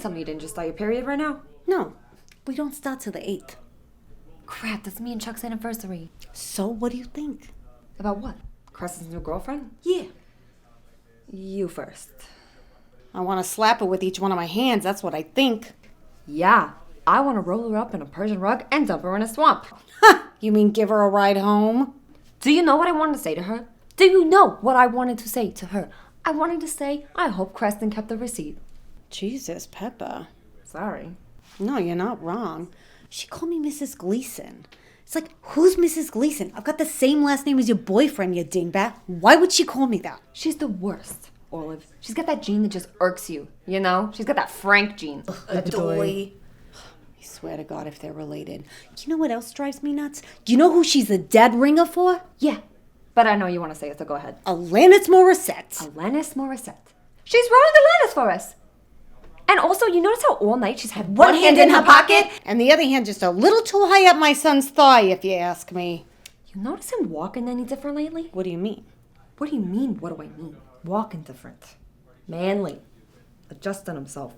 tell me you didn't just start your period right now? No, we don't start till the 8th. Crap, that's me and Chuck's anniversary. So what do you think? About what? Kreston's new girlfriend? Yeah. You first. I want to slap her with each one of my hands, that's what I think. Yeah, I want to roll her up in a Persian rug and dump her in a swamp. Ha! You mean give her a ride home? Do you know what I wanted to say to her? Do you know what I wanted to say to her? I wanted to say, I hope Kreston kept the receipt. Jesus, Peppa. Sorry. No, you're not wrong. She called me Mrs. Gleason. It's like, who's Mrs. Gleason? I've got the same last name as your boyfriend, you dingbat. Why would she call me that? She's the worst, Olive. She's got that gene that just irks you, you know? She's got that Frank gene. Adoy. I swear to God if they're related. You know what else drives me nuts? Do you know who she's the dead ringer for? Yeah, but I know you want to say it, so go ahead. Alanis Morissette. Alanis Morissette. She's ruined Alanis for us. And also, you notice how all night she's had one hand in her pocket? And the other hand just a little too high up my son's thigh, if you ask me. You notice him walking any different lately? What do you mean? What do you mean, what do I mean? Walking different. Manly. Adjusting himself.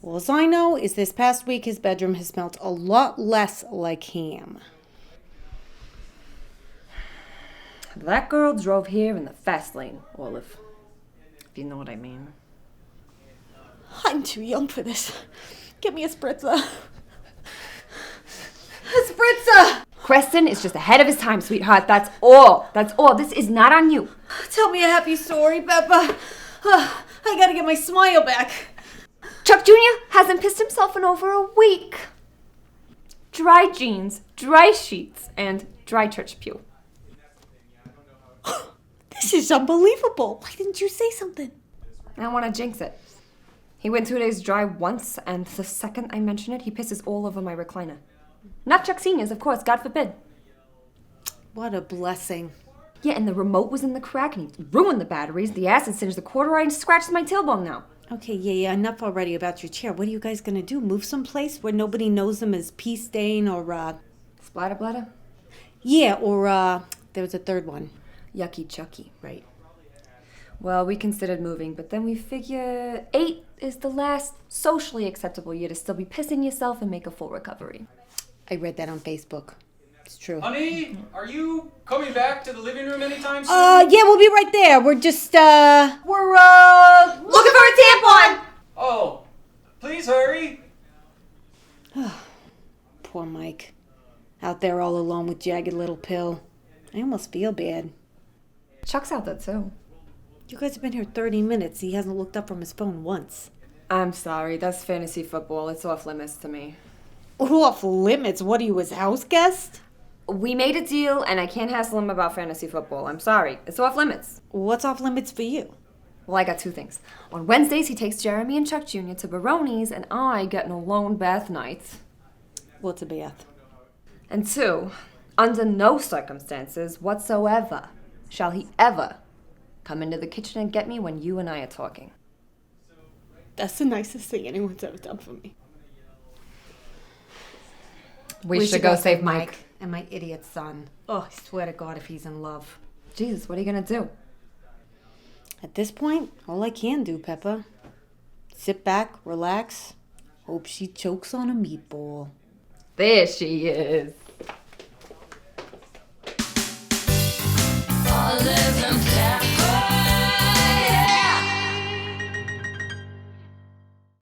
Well, as I know is this past week his bedroom has smelled a lot less like ham. That girl drove here in the fast lane, Olive. If you know what I mean. I'm too young for this. Get me a spritzer. A spritzer! Kreston is just ahead of his time, sweetheart. That's all. That's all. This is not on you. Tell me a happy story, Peppa. I gotta get my smile back. Chuck Jr. hasn't pissed himself in over a week. Dry jeans, dry sheets, and dry church pew. This is unbelievable. Why didn't you say something? I don't want to jinx it. He went 2 days dry once, and the second I mention it, he pisses all over my recliner. Not Chuck Sr.'s, of course, God forbid. What a blessing. Yeah, and the remote was in the crack, and he ruined the batteries, the acid singed the quarter eye, and scratched my tailbone now. Okay, yeah, enough already about your chair. What are you guys gonna do? Move someplace where nobody knows them as pea stain or, Splatter bladder? Yeah, or, there was a third one. Yucky Chucky, right. Well, we considered moving, but then we figure 8 is the last socially acceptable year to still be pissing yourself and make a full recovery. I read that on Facebook. It's true. Honey, are you coming back to the living room anytime soon? Yeah, we'll be right there. We're just, We're, looking for a tampon! Oh, please hurry. Poor Mike. Out there all alone with Jagged Little Pill. I almost feel bad. Chuck's out there, too. You guys have been here 30 minutes. He hasn't looked up from his phone once. I'm sorry, that's fantasy football. It's off limits to me. Off limits? What are you, his house guest? We made a deal, and I can't hassle him about fantasy football. I'm sorry. It's off limits. What's off limits for you? Well, I got 2 things. On Wednesdays, he takes Jeremy and Chuck Jr. to Baroni's, and I get an alone bath night. What's a bath? And 2, under no circumstances whatsoever shall he ever come into the kitchen and get me when you and I are talking. That's the nicest thing anyone's ever done for me. We should go save Mike. And my idiot son. Oh, I swear to God if he's in love. Jesus, what are you gonna do? At this point, all I can do, Peppa. Sit back, relax, hope she chokes on a meatball. There she is.